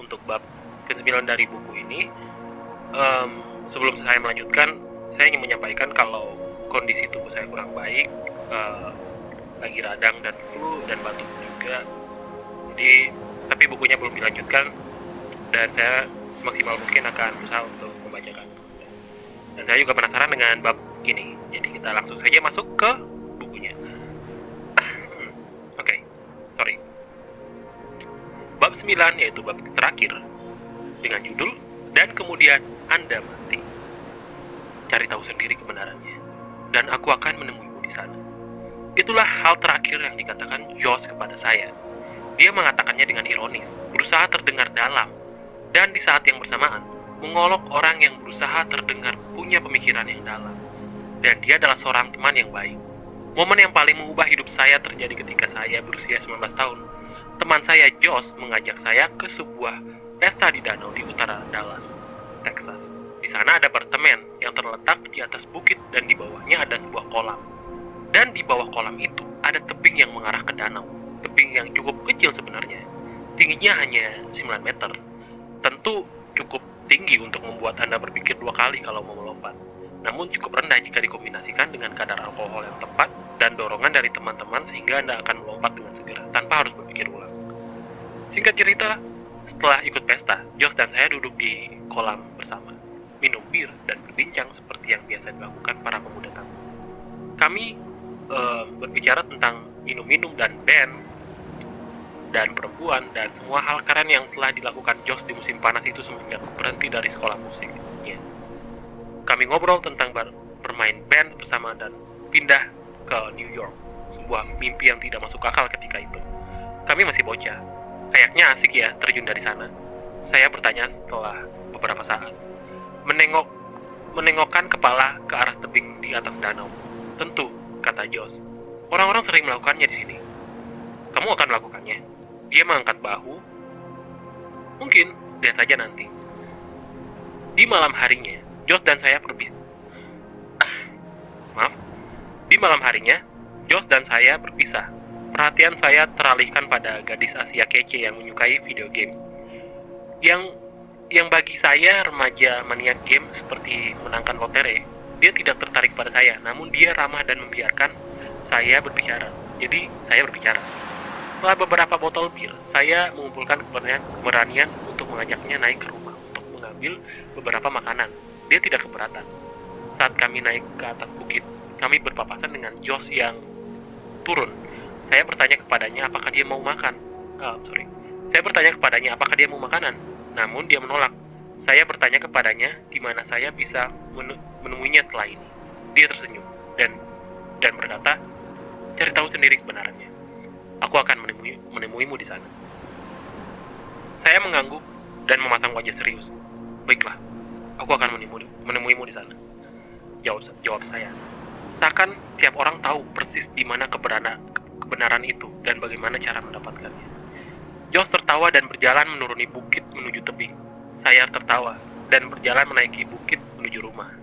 untuk bab ke-9 dari buku ini. Sebelum saya melanjutkan, saya ingin menyampaikan kalau kondisi tubuh saya kurang baik, lagi radang dan flu dan batuk juga. Jadi, tapi bukunya belum dilanjutkan dan saya semaksimal mungkin akan berusaha untuk membacakan. Dan saya juga penasaran dengan bab ini. Jadi kita langsung saja masuk ke bukunya. Oke, sorry. Bab 9 yaitu bab terakhir dengan judul "Dan Kemudian Anda Mati". Cari tahu sendiri kebenarannya, dan aku akan menemuimu di sana. Itulah hal terakhir yang dikatakan Josh kepada saya. Dia mengatakannya dengan ironis, berusaha terdengar dalam, dan di saat yang bersamaan, mengolok orang yang berusaha terdengar punya pemikiran yang dalam. Dan dia adalah seorang teman yang baik. Momen yang paling mengubah hidup saya terjadi ketika saya berusia 19 tahun. Teman saya Josh mengajak saya ke sebuah pesta di danau di utara Dallas, Texas. Di sana ada apartemen yang terletak di atas bukit dan di bawahnya ada sebuah kolam. Dan di bawah kolam itu ada tebing yang mengarah ke danau. Tebing yang cukup kecil sebenarnya. Tingginya hanya 9 meter. Tentu cukup tinggi untuk membuat Anda berpikir dua kali kalau mau melompat. Namun cukup rendah jika dikombinasikan dengan kadar alkohol yang tepat dan dorongan dari teman-teman sehingga Anda akan melompat dengan segera tanpa harus berpikir ulang. Singkat cerita, setelah ikut pesta, Josh dan saya duduk di kolam bersama, minum bir dan berbincang seperti yang biasa dilakukan para pemuda tamu. Kami berbicara tentang minum-minum dan band dan perempuan dan semua hal keren yang telah dilakukan Josh di musim panas itu semenjak berhenti dari sekolah musik. Kami ngobrol tentang bermain band bersama dan pindah ke New York, sebuah mimpi yang tidak masuk akal ketika itu. Kami masih bocah. Kayaknya asik ya terjun dari sana. Saya bertanya setelah beberapa saat. Menengokkan kepala ke arah tebing di atas danau. Tentu, kata Josh. Orang-orang sering melakukannya di sini. Kamu akan melakukannya? Dia mengangkat bahu. Mungkin, lihat saja nanti. Di malam harinya, Josh dan saya Di malam harinya, Josh dan saya berpisah. Perhatian saya teralihkan pada gadis Asia kece yang menyukai video game. Yang bagi saya remaja maniak game seperti menangkan lotre. Dia tidak tertarik pada saya, namun dia ramah dan membiarkan saya berbicara. Jadi, saya berbicara. Setelah beberapa botol bir, saya mengumpulkan keberanian untuk mengajaknya naik ke rumah untuk mengambil beberapa makanan. Dia tidak keberatan. Saat kami naik ke atas bukit, kami berpapasan dengan Josh yang turun. Saya bertanya kepadanya apakah dia mau makan. Saya bertanya kepadanya apakah dia mau makanan. Namun dia menolak. Saya bertanya kepadanya di mana saya bisa menemuinya setelah ini. Dia tersenyum dan berkata, "Cari tahu sendiri kebenarannya. Aku akan menemuimu di sana." Saya mengangguk dan memasang wajah serius. "Baiklah, aku akan menemuimu di sana," jawab saya. Seakan tiap orang tahu persis di mana kebenaran itu dan bagaimana cara mendapatkannya. Josh tertawa dan berjalan menuruni bukit menuju tebing. Saya tertawa dan berjalan menaiki bukit menuju rumah.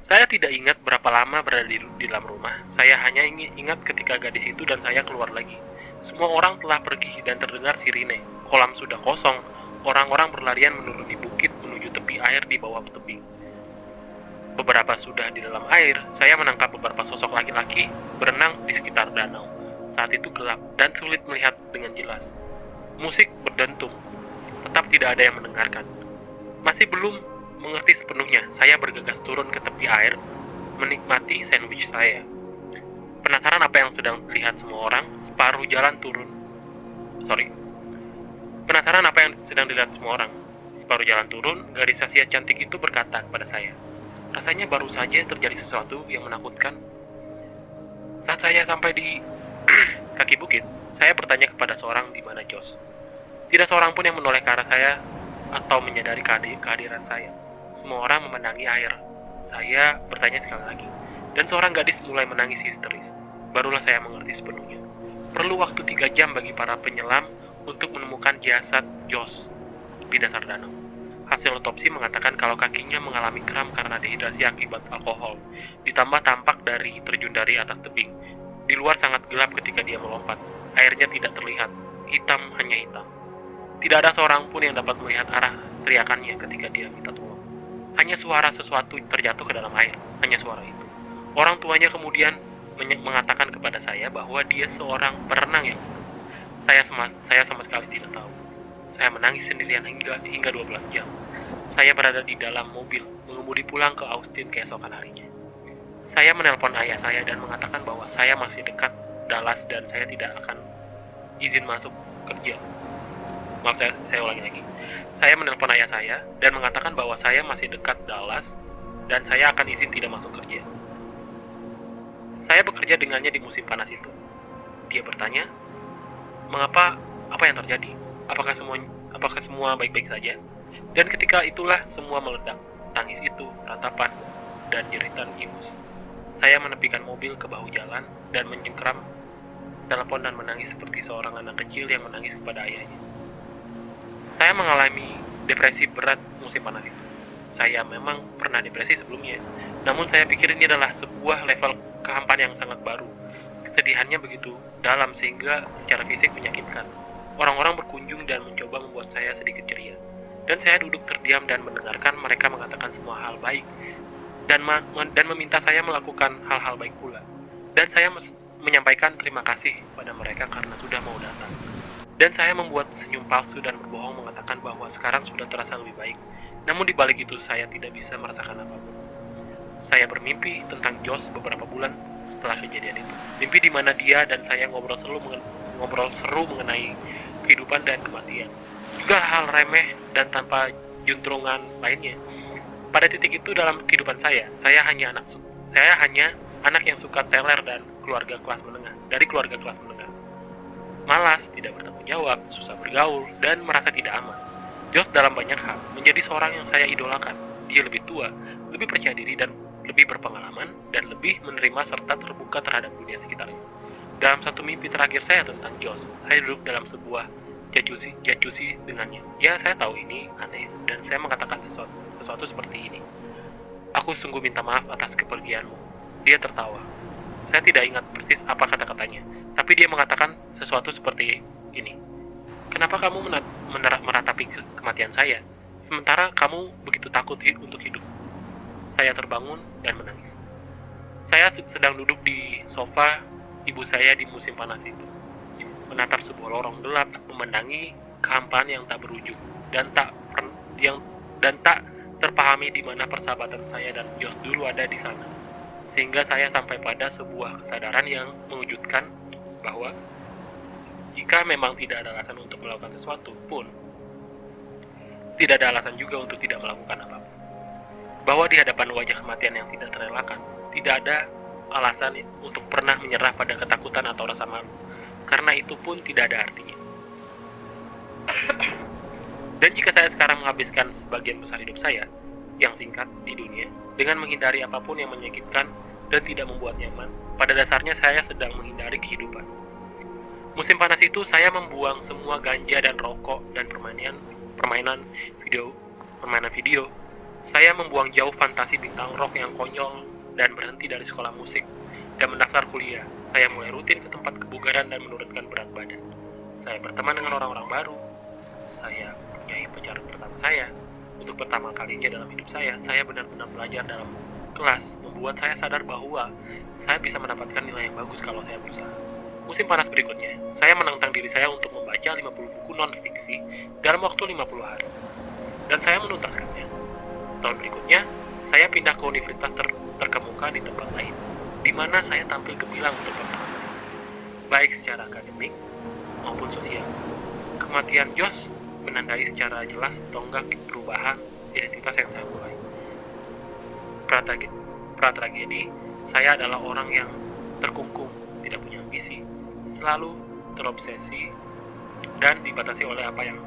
Saya tidak ingat berapa lama berada di dalam rumah. Saya hanya ingat ketika gadis itu dan saya keluar lagi. Semua orang telah pergi dan terdengar sirine. Kolam sudah kosong. Orang-orang berlarian menuruni bukit menuju tepi air di bawah tebing. Beberapa sudah di dalam air. Saya menangkap beberapa sosok laki-laki berenang di sekitar danau. Saat itu gelap dan sulit melihat dengan jelas. Musik berdentum. Tetap tidak ada yang mendengarkan. Masih belum mengerti sepenuhnya, saya bergegas turun ke tepi air, menikmati sandwich saya. Penasaran apa yang sedang dilihat semua orang, Penasaran apa yang sedang dilihat semua orang. Separuh jalan turun, gadis Asia cantik itu berkata kepada saya, "Rasanya baru saja terjadi sesuatu yang menakutkan." Saat saya sampai di kaki bukit, saya bertanya kepada seorang di mana Josh. Tidak seorang pun yang menoleh ke arah saya atau menyadari kehadiran saya. Semua orang memandangi air. Saya bertanya sekali lagi, dan seorang gadis mulai menangis histeris. Barulah saya mengerti sepenuhnya. Perlu waktu 3 jam bagi para penyelam untuk menemukan jasad Josh di dasar danau. Hasil otopsi mengatakan kalau kakinya mengalami kram karena dehidrasi akibat alkohol, ditambah tampak dari terjun dari atas tebing. Di luar sangat gelap ketika dia melompat. Airnya tidak terlihat, hitam hanya hitam. Tidak ada seorang pun yang dapat melihat arah teriakannya ketika dia minta tolong. Hanya suara sesuatu terjatuh ke dalam air, hanya suara itu. Orang tuanya kemudian mengatakan kepada saya bahwa dia seorang perenang yang saya sama sekali tidak tahu. Saya menangis sendirian hingga 12 jam. Saya berada di dalam mobil, mengemudi pulang ke Austin keesokan harinya. Saya menelpon ayah saya dan mengatakan bahwa saya masih dekat Dallas dan saya tidak akan izin masuk kerja. Maaf, saya ulangi lagi. Saya menelpon ayah saya dan mengatakan bahwa saya masih dekat Dallas dan saya akan izin tidak masuk kerja. Saya bekerja dengannya di musim panas itu. Dia bertanya, "Mengapa? Apa yang terjadi? Apakah semua baik-baik saja?" Dan ketika itulah semua meledak. Tangis itu, ratapan, dan jeritan ingus. Saya menepikan mobil ke bahu jalan dan mencengkeram telepon dan menangis seperti seorang anak kecil yang menangis kepada ayahnya. Saya mengalami depresi berat musim panas itu. Saya memang pernah depresi sebelumnya, namun saya pikir ini adalah sebuah level kehampaan yang sangat baru. Kesedihannya begitu dalam sehingga secara fisik menyakitkan. Orang-orang berkunjung dan mencoba membuat saya sedikit ceria. Dan saya duduk terdiam dan mendengarkan mereka mengatakan semua hal baik dan meminta saya melakukan hal-hal baik pula. Dan saya menyampaikan terima kasih pada mereka karena sudah mau datang. Dan saya membuat senyum palsu dan berbohong mengatakan bahwa sekarang sudah terasa lebih baik. Namun di balik itu saya tidak bisa merasakan apapun. Saya bermimpi tentang Josh beberapa bulan setelah kejadian itu. Mimpi di mana dia dan saya ngobrol seru mengenai kehidupan dan kematian. Juga hal remeh dan tanpa juntrungan lainnya. Pada titik itu dalam kehidupan saya hanya anak yang suka teler dan keluarga kelas menengah. Malas, tidak bertanggung jawab, susah bergaul, dan merasa tidak aman. Josh dalam banyak hal menjadi seorang yang saya idolakan. Dia lebih tua, lebih percaya diri dan lebih berpengalaman, dan lebih menerima serta terbuka terhadap dunia sekitarnya. Dalam satu mimpi terakhir saya tentang Josh, saya duduk dalam sebuah jacuzzi dengannya. Ya, saya tahu ini aneh, dan saya mengatakan sesuatu seperti ini. "Aku sungguh minta maaf atas kepergianmu." Dia tertawa. Saya tidak ingat persis apa kata-katanya, tapi dia mengatakan sesuatu seperti ini. "Kenapa kamu meratapi kematian saya, sementara kamu begitu takut untuk hidup?" Saya terbangun dan menangis. Saya sedang duduk di sofa ibu saya di musim panas itu, menatap sebuah lorong gelap, memandangi kehampaan yang tak berujung dan tak terpahami di mana persahabatan saya dan Josh dulu ada di sana. Sehingga saya sampai pada sebuah kesadaran yang mengejutkan bahwa jika memang tidak ada alasan untuk melakukan sesuatu pun, tidak ada alasan juga untuk tidak melakukan apapun. Bahwa di hadapan wajah kematian yang tidak terelakkan, tidak ada alasan untuk pernah menyerah pada ketakutan atau rasa malu, karena itu pun tidak ada artinya. Dan jika saya sekarang menghabiskan sebagian besar hidup saya yang singkat di dunia dengan menghindari apapun yang menyakitkan dan tidak membuat nyaman, pada dasarnya saya sedang menghindari kehidupan. Musim panas itu saya membuang semua ganja dan rokok dan permainan video. Saya membuang jauh fantasi bintang rock yang konyol dan berhenti dari sekolah musik dan mendaftar kuliah. Saya mulai rutin ke tempat kebugaran dan menurunkan berat badan. Saya berteman dengan orang-orang baru. Saya mempunyai pacar pertama saya. Untuk pertama kalinya dalam hidup saya benar-benar belajar dalam kelas, membuat saya sadar bahwa saya bisa mendapatkan nilai yang bagus kalau saya berusaha. Musim panas berikutnya, saya menantang diri saya untuk membaca 50 buku non-fiksi dalam waktu 50 hari. Dan saya menuntaskannya. Tahun berikutnya, saya pindah ke universitas terkemuka di tempat lain, di mana saya tampil gemilang untuk pertama kali, baik secara akademik maupun sosial. Kematian Josh menandai secara jelas tonggak perubahan identitas yang saya mulai. Pra-tragedi, saya adalah orang yang terkungkung, tidak punya ambisi, selalu terobsesi dan dibatasi oleh apa yang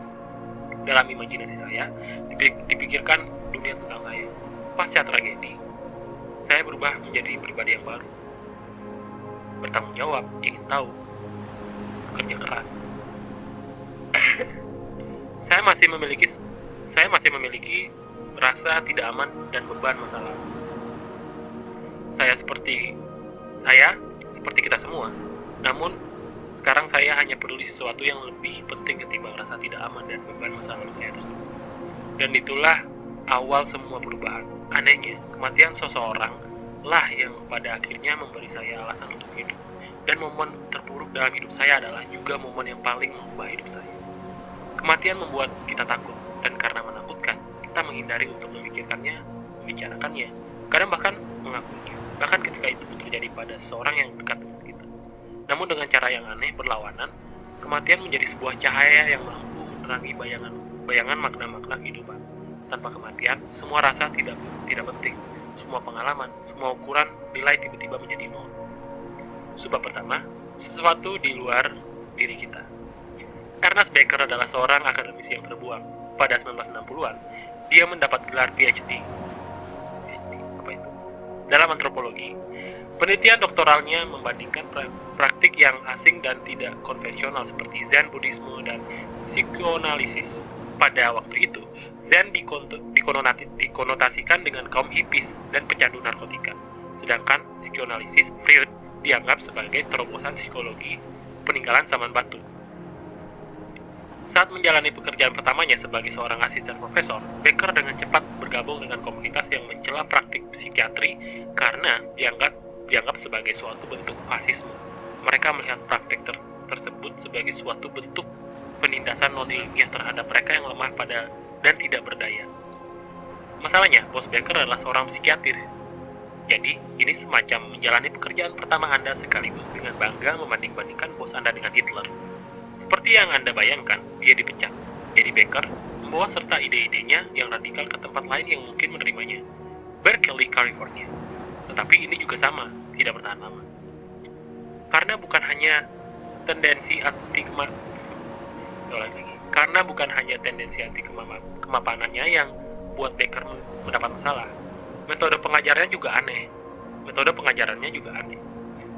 dalam imajinasi saya dipikirkan dunia tentang saya. Pasca tragedi, saya berubah menjadi pribadi yang baru, bertanggung jawab, ingin tahu, kerja keras. Saya masih memiliki rasa tidak aman dan beban masa lalu. Saya seperti kita semua. Namun Sekarang saya hanya peduli sesuatu yang lebih penting ketimbang rasa tidak aman dan beban masa lalu saya tersebut. Dan itulah awal semua perubahan. Anehnya, kematian seseorang lah yang pada akhirnya memberi saya alasan untuk hidup. Dan momen terburuk dalam hidup saya adalah juga momen yang paling mengubah hidup saya. Kematian membuat kita takut, dan karena menakutkan, kita menghindari untuk memikirkannya, membicarakannya, kadang bahkan mengakuinya. Bahkan ketika itu terjadi pada seseorang yang dekat dengan kita. Namun dengan cara yang aneh berlawanan, kematian menjadi sebuah cahaya yang mampu menerangi bayangan makna-makna kehidupan. Tanpa kematian, semua rasa tidak penting. Semua pengalaman, semua ukuran nilai tiba-tiba menjadi nol. Sebab pertama, sesuatu di luar diri kita. Ernest Becker adalah seorang akademisi yang terbuang. Pada 1960-an, dia mendapat gelar PhD. Apa itu? Dalam antropologi. Penelitian doktoralnya membandingkan praktik yang asing dan tidak konvensional seperti Zen, Buddhisme, dan psikoanalisis. Pada waktu itu, Zen dikonotasikan dengan kaum hippies dan pecandu narkotika. Sedangkan psikoanalisis, Freud, dianggap sebagai terobosan psikologi peninggalan zaman batu. Saat menjalani pekerjaan pertamanya sebagai seorang asisten profesor, Becker dengan cepat bergabung dengan komunitas yang mencela praktik psikiatri karena dianggap sebagai suatu bentuk fasisme. Mereka melihat praktik tersebut sebagai suatu bentuk penindasan non-ilmiah terhadap mereka yang lemah pada dan tidak berdaya. Masalahnya, bos Becker adalah seorang psikiater. Jadi, ini semacam menjalani pekerjaan pertama Anda sekaligus dengan bangga membanding-bandingkan bos Anda dengan Hitler. Seperti yang Anda bayangkan, dia dipecat. Jadi Becker membawa serta ide-idenya yang radikal ke tempat lain yang mungkin menerimanya, Berkeley, California. Tetapi ini juga sama, tidak bertahan lama. Karena bukan hanya tendensi anti kemapanannya yang buat Becker mendapat masalah. Metode pengajarannya juga aneh.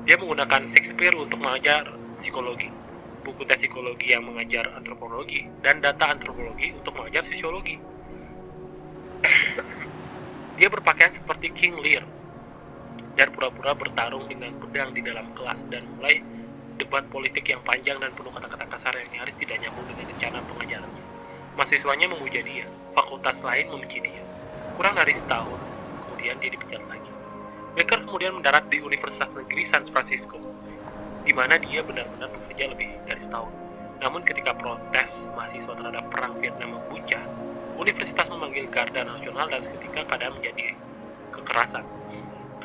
Dia menggunakan Shakespeare untuk mengajar psikologi, buku tes psikologi yang mengajar antropologi, dan data antropologi untuk mengajar sosiologi. Dia berpakaian seperti King Lear dan pura-pura bertarung dengan pedang di dalam kelas dan mulai debat politik yang panjang dan penuh kata-kata kasar yang nyaris tidak nyambung dengan rencana pengajarannya. Mahasiswanya memuja dia, fakultas lain membenci dia. Kurang dari setahun, kemudian dia dipecat lagi. Becker kemudian mendarat di Universitas Negeri San Francisco, di mana dia benar-benar bekerja lebih dari setahun. Namun ketika protes mahasiswa terhadap perang Vietnam membuncah, universitas memanggil Garda Nasional dan seketika keadaan menjadi kekerasan.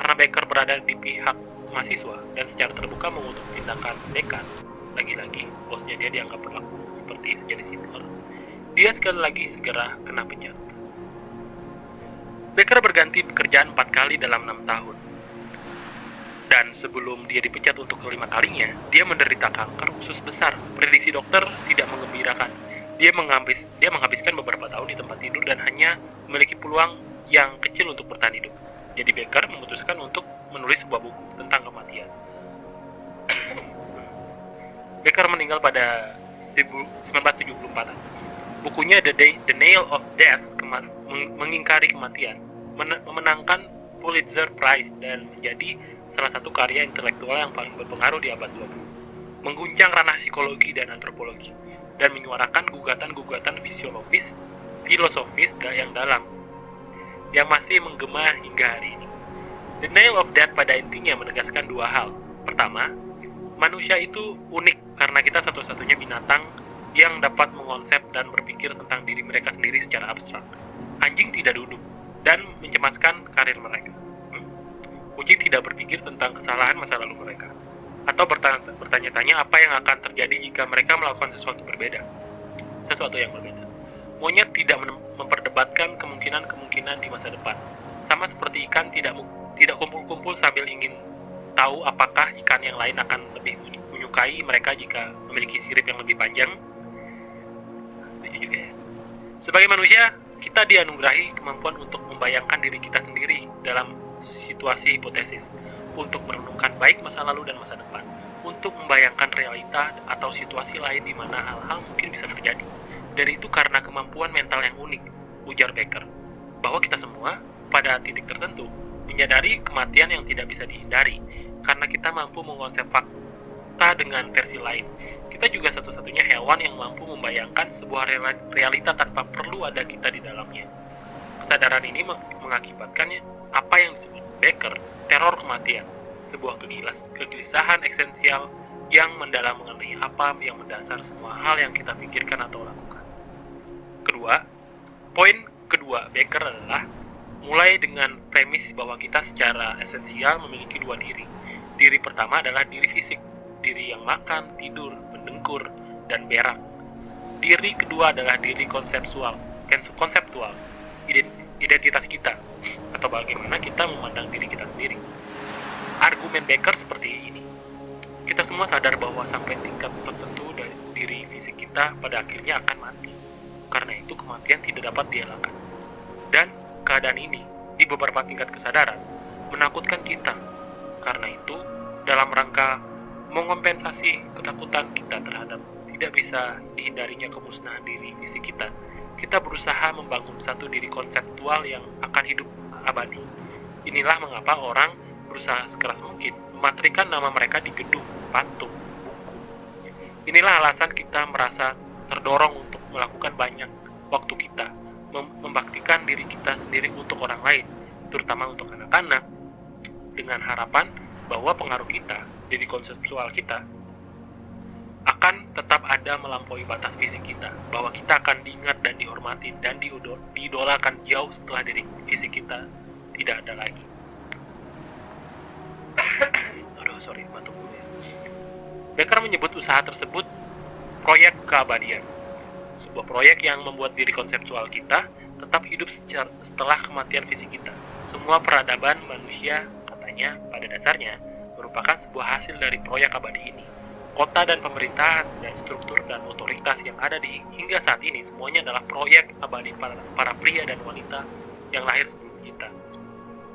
Karena Becker berada di pihak mahasiswa dan secara terbuka mengutuk tindakan dekan, lagi-lagi bosnya dia dianggap berlaku seperti sejenis Hitler. Dia sekali lagi segera kena pecat. Becker berganti pekerjaan 4 kali dalam 6 tahun. Dan sebelum dia dipecat untuk kelima kalinya, dia menderita kanker usus besar. Prediksi dokter tidak menggembirakan. Dia menghabiskan beberapa tahun di tempat tidur dan hanya memiliki peluang yang kecil untuk bertahan hidup. Jadi Becker memutuskan untuk menulis sebuah buku tentang kematian. Becker meninggal pada 1974. Bukunya The Nail of Death, mengingkari kematian, memenangkan Pulitzer Prize dan menjadi salah satu karya intelektual yang paling berpengaruh di abad 20. Mengguncang ranah psikologi dan antropologi, dan menyuarakan gugatan-gugatan filosofis yang dalam, yang masih menggema hingga hari ini. The Nail of Death pada intinya menegaskan dua hal. Pertama, manusia itu unik karena kita satu-satunya binatang yang dapat mengonsep dan berpikir tentang diri mereka sendiri secara abstrak. Anjing tidak duduk dan mencemaskan karir mereka. Kucing tidak berpikir tentang kesalahan masa lalu mereka, atau bertanya-tanya apa yang akan terjadi jika mereka melakukan sesuatu yang berbeda. Monyet tidak memperdebatkan kemungkinan-kemungkinan di masa depan. Sama seperti ikan tidak kumpul-kumpul sambil ingin tahu apakah ikan yang lain akan lebih menyukai mereka jika memiliki sirip yang lebih panjang. Sebagai manusia, kita dianugerahi kemampuan untuk membayangkan diri kita sendiri dalam situasi hipotesis, untuk merenungkan baik masa lalu dan masa depan, untuk membayangkan realita atau situasi lain di mana hal-hal mungkin bisa terjadi. Dan itu karena kemampuan mental yang unik, ujar Becker, bahwa kita semua pada titik tertentu menyadari kematian yang tidak bisa dihindari, karena kita mampu mengonsep kota dengan versi lain. Kita juga satu-satunya hewan yang mampu membayangkan sebuah realita tanpa perlu ada kita di dalamnya. Kesadaran ini mengakibatkannya apa yang disebut Becker teror kematian, sebuah kegelisahan esensial yang mendalam mengenai apa yang mendasar semua hal yang kita pikirkan atau lakukan. Poin kedua Becker adalah mulai dengan premis bahwa kita secara esensial memiliki dua diri. Diri pertama adalah diri fisik, diri yang makan, tidur, mendengkur, dan berak. Diri kedua adalah diri konseptual, identitas kita, atau bagaimana kita memandang diri kita sendiri. Argumen Becker seperti ini. Kita semua sadar bahwa sampai tingkat tertentu dari diri fisik kita pada akhirnya akan mati. Karena itu kematian tidak dapat dielakkan. Dan keadaan ini di beberapa tingkat kesadaran menakutkan kita. Karena itu, dalam rangka mengompensasi ketakutan kita terhadap tidak bisa dihindarinya kemusnahan diri fisik kita, kita berusaha membangun satu diri konseptual yang akan hidup abadi. Inilah mengapa orang berusaha sekeras mungkin mematrikan nama mereka di gedung, patung, buku. Inilah alasan kita merasa terdorong untuk melakukan banyak waktu kita, membaktikan diri kita sendiri untuk orang lain, terutama untuk anak-anak, dengan harapan bahwa pengaruh kita, diri konseptual kita, akan tetap ada melampaui batas fisik kita, bahwa kita akan diingat dan dihormati dan diidolakan jauh setelah diri fisik kita tidak ada lagi. Batuk dulu ya. Becker menyebut usaha tersebut proyek keabadian, sebuah proyek yang membuat diri konseptual kita tetap hidup setelah kematian fisik kita. Semua peradaban manusia, katanya, pada dasarnya merupakan sebuah hasil dari proyek abadi ini. Kota dan pemerintahan dan struktur dan otoritas yang ada hingga saat ini semuanya adalah proyek abadi para pria dan wanita yang lahir sebelum kita.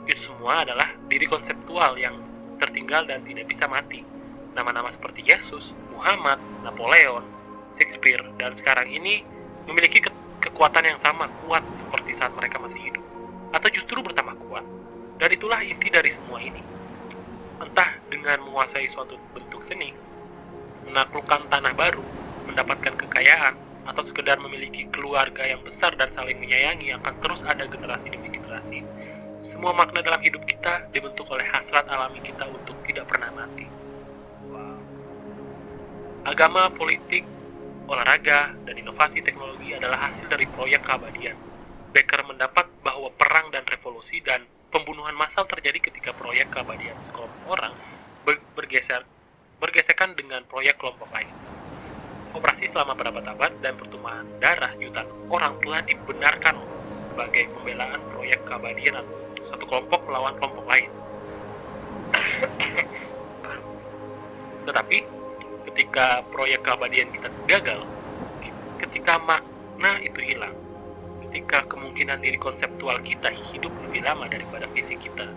Itu semua adalah diri konseptual yang tertinggal dan tidak bisa mati. Nama-nama seperti Yesus, Muhammad, Napoleon, Shakespeare, dan sekarang ini memiliki kekuatan yang sama kuat seperti saat mereka masih hidup, atau justru bertambah kuat. Dan itulah inti dari semua ini. Entah dengan menguasai suatu bentuk seni, menaklukkan tanah baru, mendapatkan kekayaan, atau sekedar memiliki keluarga yang besar dan saling menyayangi yang akan terus ada generasi demi generasi. Semua makna dalam hidup kita dibentuk oleh hasrat alami kita untuk tidak pernah mati. Wow. Agama, politik, olahraga, dan inovasi teknologi adalah hasil dari proyek keabadian. Becker mendapat bahwa perang dan revolusi dan pembunuhan massal terjadi ketika proyek keabadian sekelompok orang bergesekan dengan proyek kelompok lain. Operasi selama berabad-abad dan pertumpahan darah jutaan orang telah dibenarkan sebagai pembelaan proyek keabadian satu kelompok melawan kelompok lain. Tetapi ketika proyek keabadian kita gagal, ketika makna itu hilang, ketika kemungkinan diri konseptual kita hidup lebih lama daripada fisik kita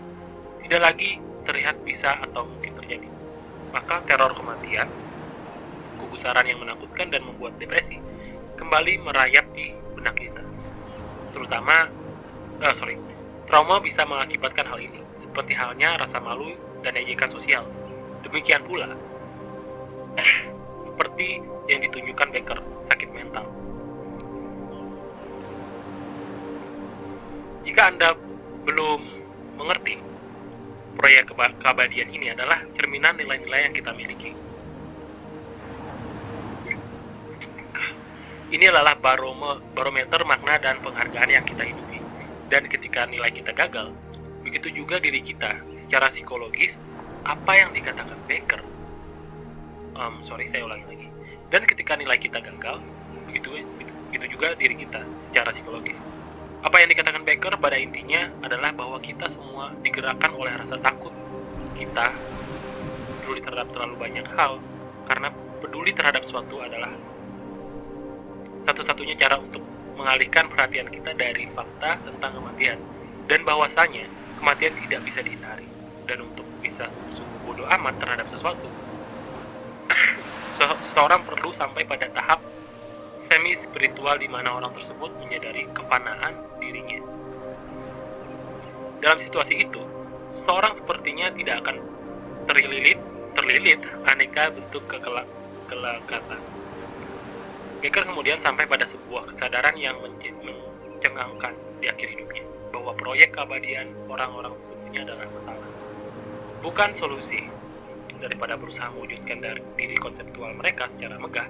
tidak lagi terlihat bisa atau mungkin terjadi, maka teror kematian, kegusaran yang menakutkan dan membuat depresi kembali merayap di benak kita. Trauma bisa mengakibatkan hal ini, seperti halnya rasa malu dan ejekan sosial. Demikian pula seperti yang ditunjukkan Becker, sakit mental. Jika Anda belum mengerti, proyek keabadian ini adalah cerminan nilai-nilai yang kita miliki. Ini adalah barometer makna dan penghargaan yang kita hidupi. Dan ketika nilai kita gagal, begitu juga diri kita. Secara psikologis, apa yang dikatakan Becker, saya ulangi lagi. Dan ketika nilai kita gagal, begitu juga diri kita secara psikologis. Apa yang dikatakan Becker pada intinya adalah bahwa kita semua digerakkan oleh rasa takut. Kita peduli terhadap terlalu banyak hal, karena peduli terhadap suatu adalah satu-satunya cara untuk mengalihkan perhatian kita dari fakta tentang kematian, dan bahwasanya kematian tidak bisa dihindari. Dan untuk bisa sungguh bodoh amat terhadap sesuatu, seseorang perlu sampai pada tahap semi spiritual di mana orang tersebut menyadari kefanaan dirinya. Dalam situasi itu, seseorang sepertinya tidak akan terlilit terlilit aneka bentuk kelekatan. Baker kemudian sampai pada sebuah kesadaran yang mencengangkan di akhir hidupnya, bahwa proyek keabadian orang-orang sesungguhnya adalah masalah, bukan solusi. Daripada berusaha mewujudkan dari diri konseptual mereka secara megah,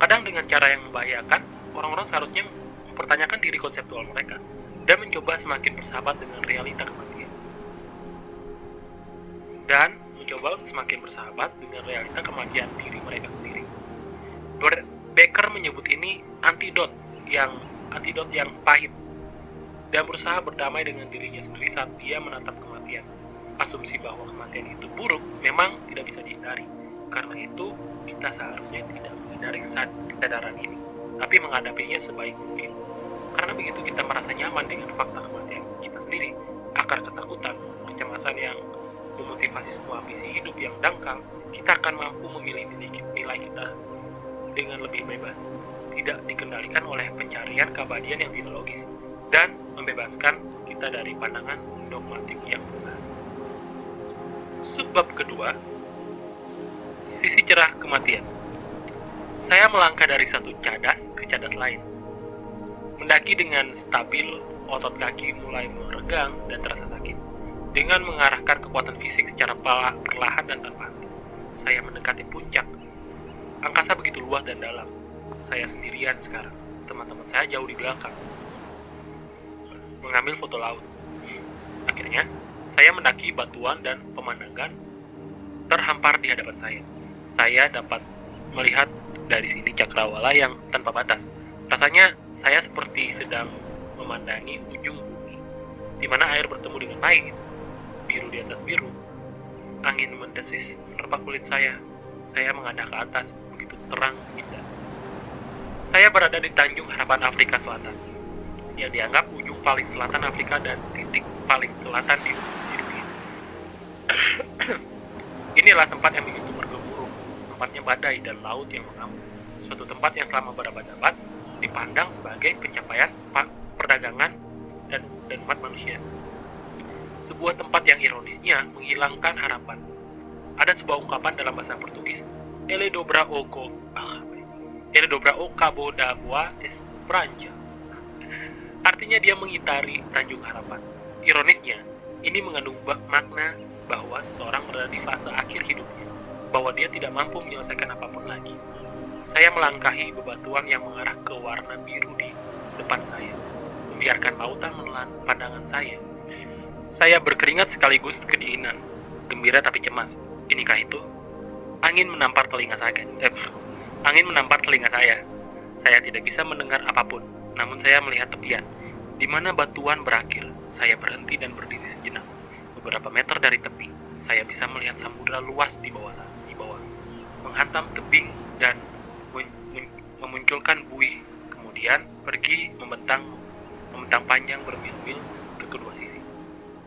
kadang dengan cara yang membahayakan, orang-orang seharusnya mempertanyakan diri konseptual mereka dan mencoba semakin bersahabat dengan realita kematian. Diri mereka sendiri. Becker menyebut ini antidot yang pahit, dan berusaha berdamai dengan dirinya sendiri saat dia menatap kematian. Asumsi bahwa kematian itu buruk memang tidak bisa dihindari. Karena itu, kita seharusnya tidak menghindari kesadaran ini, tapi menghadapinya sebaik mungkin. Karena begitu kita merasa nyaman dengan fakta kematian kita sendiri, akar ketakutan, kecemasan yang memotivasi semua visi hidup yang dangkal, kita akan mampu memilih nilai kita dengan lebih bebas, tidak dikendalikan oleh pencarian keabadian yang tidak logis, dan membebaskan kita dari pandangan dogmatik yang benar. Subbab kedua, sisi cerah kematian. Saya melangkah dari satu cadas ke cadas lain. Mendaki dengan stabil, otot kaki mulai meregang dan terasa sakit. Dengan mengarahkan kekuatan fisik secara perlahan dan tanpa henti, saya mendekati puncak. Angkasa begitu luas dan dalam. Saya sendirian sekarang. Teman-teman saya jauh di belakang, mengambil foto laut. Akhirnya, saya mendaki batuan dan pemandangan terhampar di hadapan saya. Saya dapat melihat dari sini cakrawala yang tanpa batas. Rasanya saya seperti sedang memandangi ujung bumi, di mana air bertemu dengan langit, biru di atas biru. Angin mendesis menerpa kulit saya. Saya menghadap ke atas, begitu terang indah. Saya berada di Tanjung Harapan, Afrika Selatan, yang dianggap ujung paling selatan Afrika dan titik paling selatan di dunia. Inilah tempat yang begitu bergemuruh, tempatnya badai dan laut yang mengamuk. Suatu tempat yang selama berabad-abad dipandang sebagai pencapaian perdagangan dan umat manusia. Sebuah tempat yang ironisnya menghilangkan harapan. Ada sebuah ungkapan dalam bahasa Portugis, Ele dobra o cabo d'água Esperança. Artinya dia mengitari Tanjung Harapan. Ironisnya, ini mengandung makna bahwa seseorang berada di fase akhir hidupnya, bahwa dia tidak mampu menyelesaikan apapun lagi. Saya melangkahi bebatuan yang mengarah ke warna biru di depan saya, membiarkan lautan menelan pandangan saya. Saya berkeringat sekaligus kedinginan, gembira tapi cemas. Inikah itu? Angin menampar telinga saya. Saya tidak bisa mendengar apapun, namun saya melihat tepian, di mana batuan berakhir. Saya berhenti dan berdiri sejenak. Beberapa meter dari tepi, saya bisa melihat samudera luas di bawah, menghantam tebing dan memunculkan buih, kemudian pergi membentang panjang bermil-mil ke kedua sisi.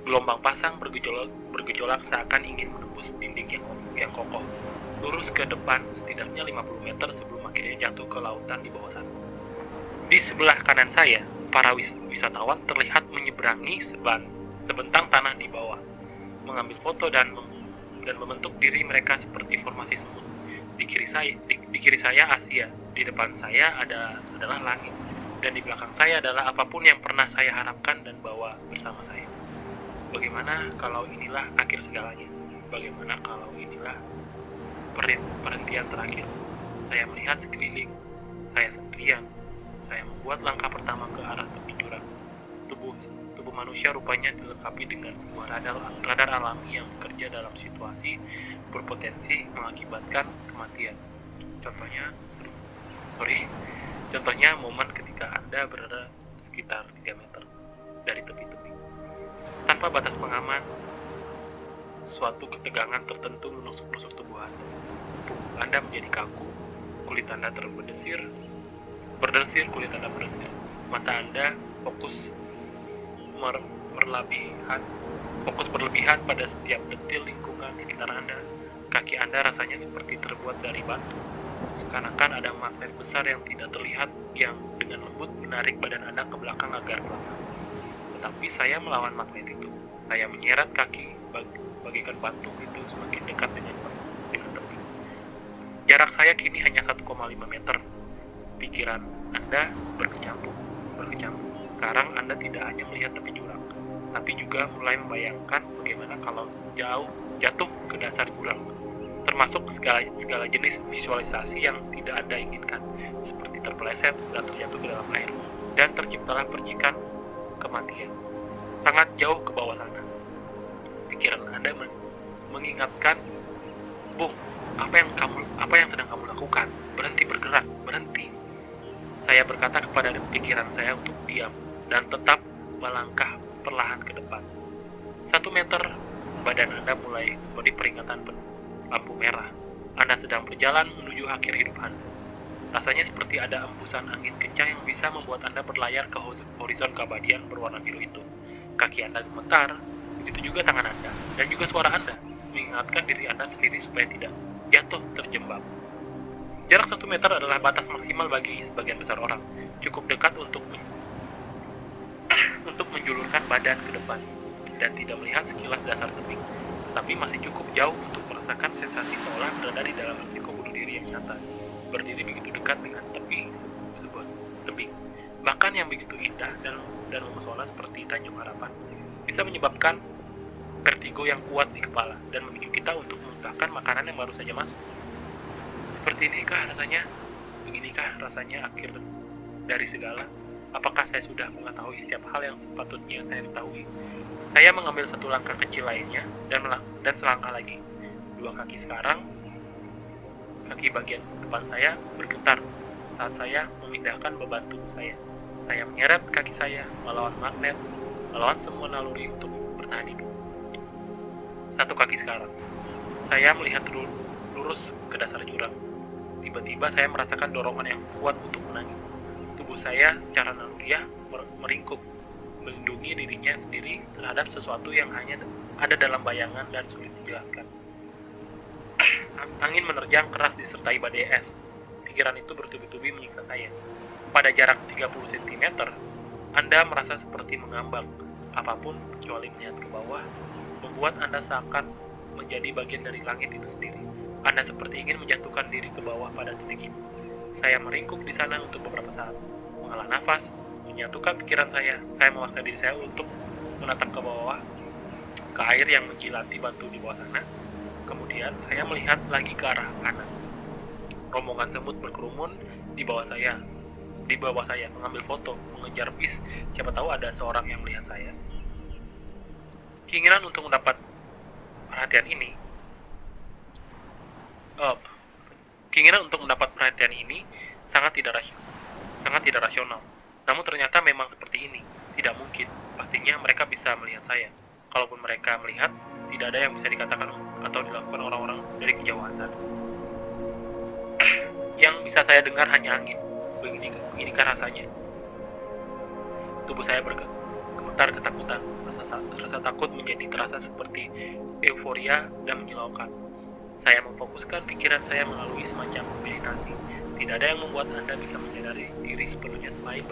Gelombang pasang bergejolak seakan ingin menembus dinding yang kokoh, lurus ke depan setidaknya 50 meter sebelum akhirnya jatuh ke lautan di bawah sana. Di sebelah kanan saya, para wisatawan terlihat menyeberangi sebentang tanah di bawah, mengambil foto dan membentuk diri mereka seperti formasi semut. Di kiri saya Asia, di depan saya adalah langit, dan di belakang saya adalah apapun yang pernah saya harapkan dan bawa bersama saya. Bagaimana kalau inilah akhir segalanya? Bagaimana kalau inilah perhentian terakhir? Saya melihat sekeliling, saya sendirian. Saya membuat langkah pertama ke arah tepi jurang. Tubuh manusia rupanya dilengkapi dengan sebuah radar alami yang bekerja dalam situasi berpotensi mengakibatkan kematian. Contohnya momen ketika Anda berada sekitar 3 meter dari tepi-tepi. Tanpa batas pengaman, suatu ketegangan tertentu menusuk-nusuk tubuh Anda. Tubuh Anda menjadi kaku, kulit Anda berdesir, kulit Anda berdesir. Mata Anda fokus berlebihan pada setiap detil lingkungan sekitar Anda. Kaki Anda rasanya seperti terbuat dari batu. Seakan-akan ada magnet besar yang tidak terlihat yang dengan lembut menarik badan Anda ke belakang agar pelan. Tetapi saya melawan magnet itu. Saya menyeret kaki bagaikan batu itu semakin dekat dengan Jarak saya kini hanya 1,5 meter. Pikiran Anda berkecamuk. Sekarang Anda tidak hanya melihat tepi jurang, tapi juga mulai membayangkan bagaimana kalau jatuh ke dasar jurang, termasuk segala jenis visualisasi yang tidak Anda inginkan, seperti terpeleset dan terjatuh ke dalam air, dan terciptalah percikan kematian sangat jauh ke bawah sana. Pikiran Anda mengingatkan, Bung, apa yang sedang kamu lakukan? Berhenti bergerak, berhenti. Saya berkata kepada pikiran saya untuk diam dan tetap melangkah perlahan ke depan. 1 meter, badan Anda mulai memberi peringatan lampu merah. Anda sedang berjalan menuju akhir hidup Anda. Rasanya seperti ada embusan angin kencang yang bisa membuat Anda berlayar ke horizon keabadian berwarna biru itu. Kaki Anda gemetar, begitu juga tangan Anda, dan juga suara Anda mengingatkan diri Anda sendiri supaya tidak jatuh terjebak. Jarak 1 meter adalah batas maksimal bagi sebagian besar orang, cukup dekat untuk menjulurkan badan ke depan dan tidak melihat sekilas dasar tebing, tapi masih cukup jauh untuk merasakan sensasi seolah berada di dalam risiko bunuh diri yang nyata, berdiri begitu dekat dengan sebuah tebing. Bahkan yang begitu indah dan memesona seperti Tanjung Harapan bisa menyebabkan vertigo yang kuat di kepala dan memicu kita untuk memuntahkan makanan yang baru saja masuk. Seperti inikah rasanya? Beginikah rasanya akhir dari segala? Apakah saya sudah mengetahui setiap hal yang sepatutnya saya ketahui? Saya mengambil satu langkah kecil lainnya dan selangkah lagi. 2 kaki sekarang, kaki bagian depan saya bergetar saat saya memindahkan beban tubuh saya. Saya menyeret kaki saya melawan magnet, melawan semua naluri untuk bertahan hidup. 1 kaki sekarang, saya melihat lurus ke dasar jurang. Tiba-tiba saya merasakan dorongan yang kuat untuk menangis. Tubuh saya secara naluriah meringkuk, melindungi dirinya sendiri terhadap sesuatu yang hanya ada dalam bayangan dan sulit dijelaskan. Angin menerjang keras disertai badai es. Pikiran itu bertubi-tubi menyiksa saya. Pada jarak 30 cm, Anda merasa seperti mengambang. Apapun kecuali melihat ke bawah, membuat Anda seakan menjadi bagian dari langit itu sendiri. Anda seperti ingin menjatuhkan diri ke bawah pada titik itu. Saya meringkuk di sana untuk beberapa saat, menghela nafas, menyatukan pikiran saya. Saya memaksa diri saya untuk menatap ke bawah, ke air yang menjilati batu di bawah sana. Kemudian saya melihat lagi ke arah kanan. Rombongan semut berkerumun di bawah saya. Mengambil foto, mengejar bis. Siapa tahu ada seorang yang melihat saya. Keinginan untuk mendapat perhatian ini sangat tidak rasional. Namun ternyata memang seperti ini. Tidak mungkin. Pastinya mereka bisa melihat saya. Kalaupun mereka melihat, tidak ada yang bisa dikatakan atau dilakukan orang-orang dari kejauhan sana. Yang bisa saya dengar hanya angin. Beginikah rasanya? Tubuh saya bergetar ketakutan. Rasa takut menjadi terasa seperti euforia dan menyilaukan. Saya memfokuskan pikiran saya melalui semacam meditasi. Tidak ada yang membuat Anda bisa menyadari diri sepenuhnya selain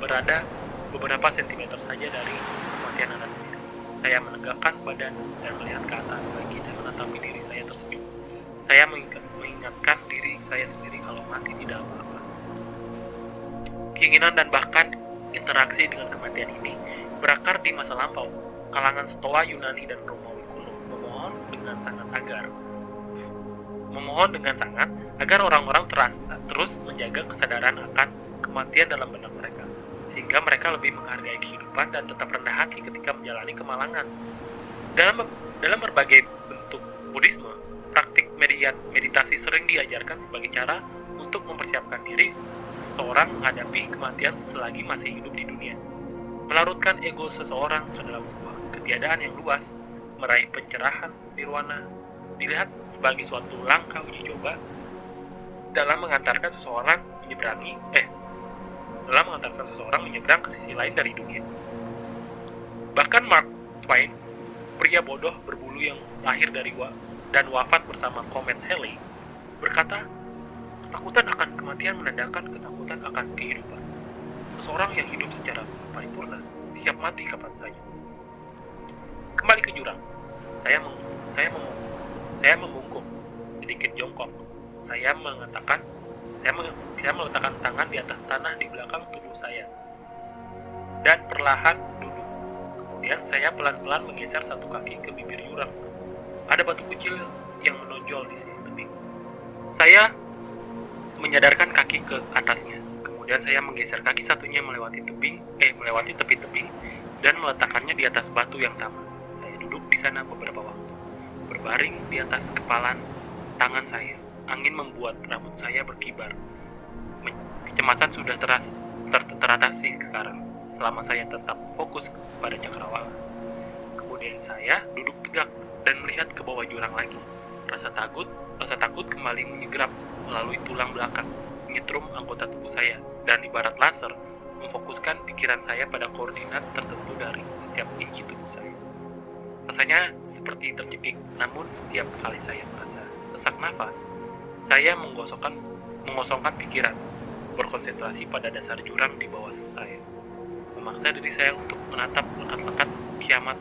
berada beberapa sentimeter saja dari kematian Anda sendiri. Saya menegakkan badan dan melihat ke atas lagi dan menatapi diri saya tersenyum. Saya mengingatkan diri saya sendiri kalau mati tidak apa-apa. Keinginan dan bahkan interaksi dengan kematian ini berakar di masa lampau. Kalangan Stoa, Yunani, dan Romawi kuno memohon dengan sangat agar orang-orang terus menjaga kesadaran akan kematian dalam benak mereka, sehingga mereka lebih menghargai kehidupan dan tetap rendah hati ketika menjalani kemalangan. Dalam berbagai bentuk Buddhisme, praktik meditasi sering diajarkan sebagai cara untuk mempersiapkan diri seseorang menghadapi kematian selagi masih hidup di dunia. Melarutkan ego seseorang ke dalam sebuah ketiadaan yang luas, meraih pencerahan nirwana, dilihat sebagai suatu langkah uji coba dalam mengantarkan seseorang menyeberang ke sisi lain dari dunia. Bahkan Mark Twain, pria bodoh berbulu yang lahir dan wafat bersama komet Halley, berkata, ketakutan akan kematian menandakan ketakutan akan kehidupan. Seseorang yang hidup secara paripurna siap mati kapan saja. Kembali ke jurang. Saya membungkuk, sedikit jongkok. Saya perlahan duduk. Kemudian saya pelan-pelan menggeser satu kaki ke bibir jurang. Ada batu kecil yang menonjol di sisi tebing. Saya menyadarkan kaki ke atasnya. Kemudian saya menggeser kaki satunya melewati tepi tebing dan meletakkannya di atas batu yang sama. Saya duduk di sana beberapa waktu, berbaring di atas kepalan tangan saya. Angin membuat rambut saya berkibar. Kecemasan sudah teratasi sekarang selama saya tetap fokus pada cakrawala. Kemudian saya duduk tegak dan melihat ke bawah jurang lagi. Rasa takut kembali menyegrap melalui tulang belakang, menyetrum anggota tubuh saya, dan ibarat laser memfokuskan pikiran saya pada koordinat tertentu dari setiap inci tubuh saya. Rasanya seperti tercekik, namun setiap kali saya merasa sesak nafas, saya mengosongkan pikiran, berkonsentrasi pada dasar jurang di bawah saya, memaksa diri saya untuk menatap lekat-lekat kiamat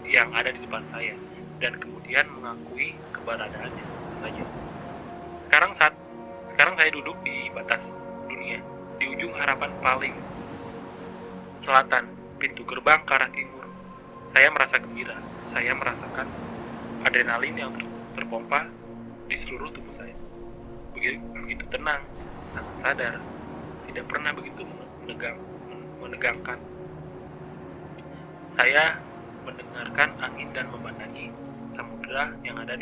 yang ada di depan saya, dan kemudian mengakui keberadaannya saja. Sekarang saya duduk di batas dunia, di ujung harapan paling selatan, pintu gerbang ke arah timur. Saya merasa gembira. Saya merasakan adrenalin yang terpompa di seluruh tubuh saya. Begitu tenang, sangat sadar, tidak pernah begitu menegangkan. Saya mendengarkan angin dan memandangi samudera yang ada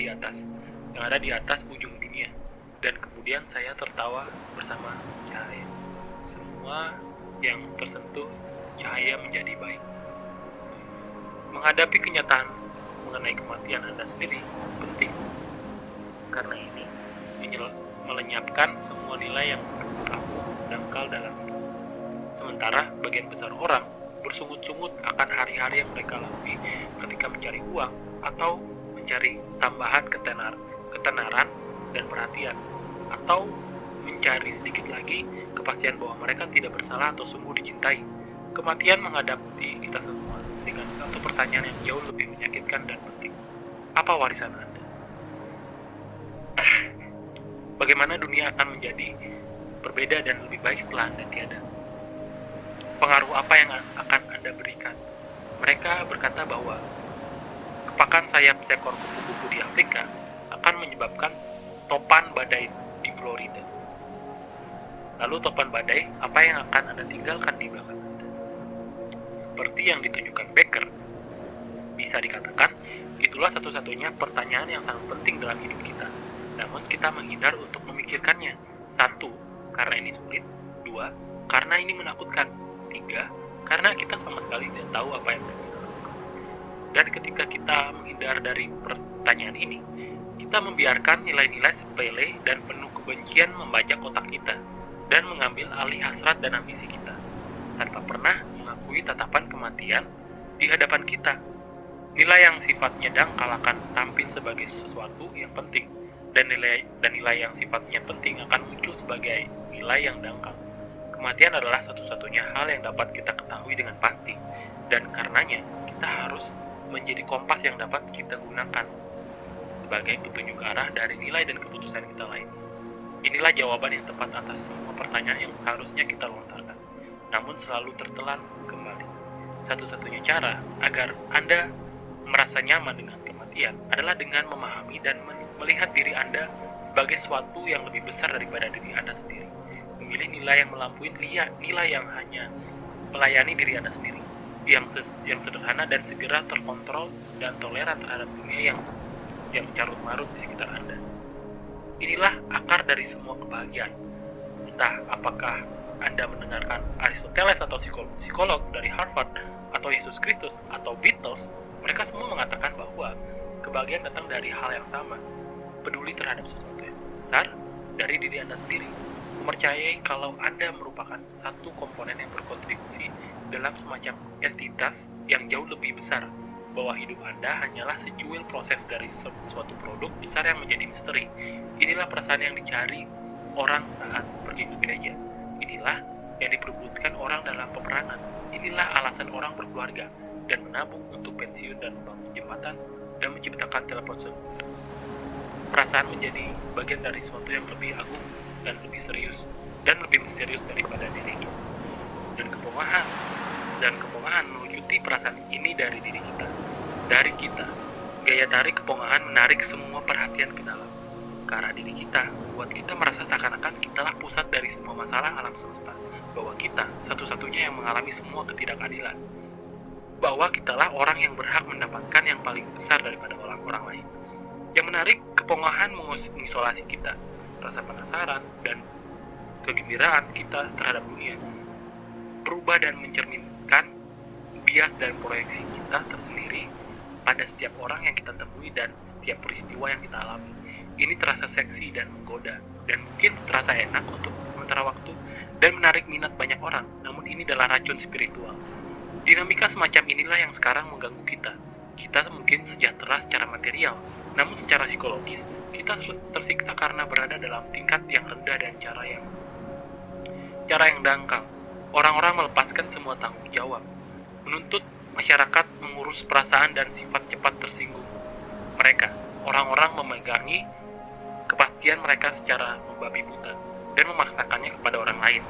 di atas ujung dunia. Dan kemudian saya tertawa bersama cahaya. Semua yang tersentuh cahaya menjadi baik. Menghadapi kenyataan mengenai kematian Anda sendiri penting. Karena ini melenyapkan semua nilai yang kaku dangkal dalam hidup. Sementara sebagian besar orang bersungut-sungut akan hari-hari yang mereka lalui ketika mencari uang atau mencari tambahan ketenaran dan perhatian, atau mencari sedikit lagi kepastian bahwa mereka tidak bersalah atau sungguh dicintai. Kematian menghadapi kita semua dengan satu pertanyaan yang jauh lebih menyakitkan dan penting. Apa warisan Anda? Bagaimana dunia akan menjadi berbeda dan lebih baik setelah Anda tiada? Pengaruh apa yang akan Anda berikan? Mereka berkata bahwa kepakan sayap seekor kupu-kupu di Afrika akan menyebabkan topan badai di Florida. Lalu topan badai, apa yang akan Anda tinggalkan di belakang Anda? Seperti yang ditunjukkan Becker, bisa dikatakan itulah satu-satunya pertanyaan yang sangat penting dalam hidup kita. Namun kita menghindar untuk memikirkannya. 1. Karena ini sulit. 2. Karena ini menakutkan. 3. Karena kita sama sekali tidak tahu apa yang kita lakukan. Dan ketika kita menghindar dari pertanyaan ini, kita membiarkan nilai-nilai sepele dan penuh kebencian membajak otak kita dan mengambil alih hasrat dan ambisi kita, tanpa pernah mengakui tatapan kematian di hadapan kita. Nilai yang sifatnya dangkal akan tampil sebagai sesuatu yang penting, dan nilai yang sifatnya penting akan muncul sebagai nilai yang dangkal. Kematian adalah satu-satunya hal yang dapat kita ketahui dengan pasti, dan karenanya kita harus menjadi kompas yang dapat kita gunakan sebagai petunjuk arah dari nilai dan keputusan kita lainnya. Inilah jawaban yang tepat atas semua pertanyaan yang seharusnya kita lontarkan, namun selalu tertelan kembali. Satu-satunya cara agar Anda merasa nyaman dengan kematian adalah dengan memahami dan melihat diri Anda sebagai sesuatu yang lebih besar daripada diri Anda sendiri. Memilih nilai yang melampaui nilai yang hanya melayani diri Anda sendiri, yang sederhana dan segera terkontrol dan toleran terhadap dunia yang carut-marut di sekitar Anda. Inilah akar dari semua kebahagiaan. Entah apakah Anda mendengarkan Aristoteles atau psikolog dari Harvard, atau Yesus Kristus, atau Beatles, mereka semua mengatakan bahwa kebahagiaan datang dari hal yang sama, peduli terhadap sesuatu yang besar dari diri Anda sendiri, mempercayai kalau Anda merupakan satu komponen yang berkontribusi dalam semacam entitas yang jauh lebih besar, bahwa hidup Anda hanyalah secuil proses dari suatu produk besar yang menjadi misteri. Inilah perasaan yang dicari orang saat pergi ke gereja. Inilah yang diperebutkan orang dalam peperangan. Inilah alasan orang berkeluarga dan menabung untuk pensiun dan membangun jembatan dan menciptakan telepon seluler. Perasaan menjadi bagian dari sesuatu yang lebih agung dan lebih serius dan lebih misterius daripada diri kita. Dan kebohongan dan kepongahan melucuti perasaan ini dari diri kita. Dari kita, gaya tarik kepongahan menarik semua perhatian ke dalam, ke arah diri kita, membuat kita merasa seakan-akan kitalah pusat dari semua masalah alam semesta, bahwa kita satu-satunya yang mengalami semua ketidakadilan, bahwa kitalah orang yang berhak mendapatkan yang paling besar daripada orang-orang lain. Yang menarik, kepongahan mengisolasi kita, rasa penasaran dan kegembiraan kita terhadap dunia berubah dan mencerminkan bias dan proyeksi kita tersendiri pada setiap orang yang kita temui dan setiap peristiwa yang kita alami. Ini terasa seksi dan menggoda, dan mungkin terasa enak untuk sementara waktu dan menarik minat banyak orang, namun ini adalah racun spiritual. Dinamika semacam inilah yang sekarang mengganggu kita. Kita mungkin sejahtera secara material, namun secara psikologis, kita tersiksa karena berada dalam tingkat yang rendah dan cara yang dangkal. Orang-orang melepaskan semua tanggung jawab, menuntut masyarakat mengurus perasaan dan sifat cepat tersinggung mereka. Orang-orang memegangi kepastian mereka secara membabi buta dan memaksakannya kepada orang lain,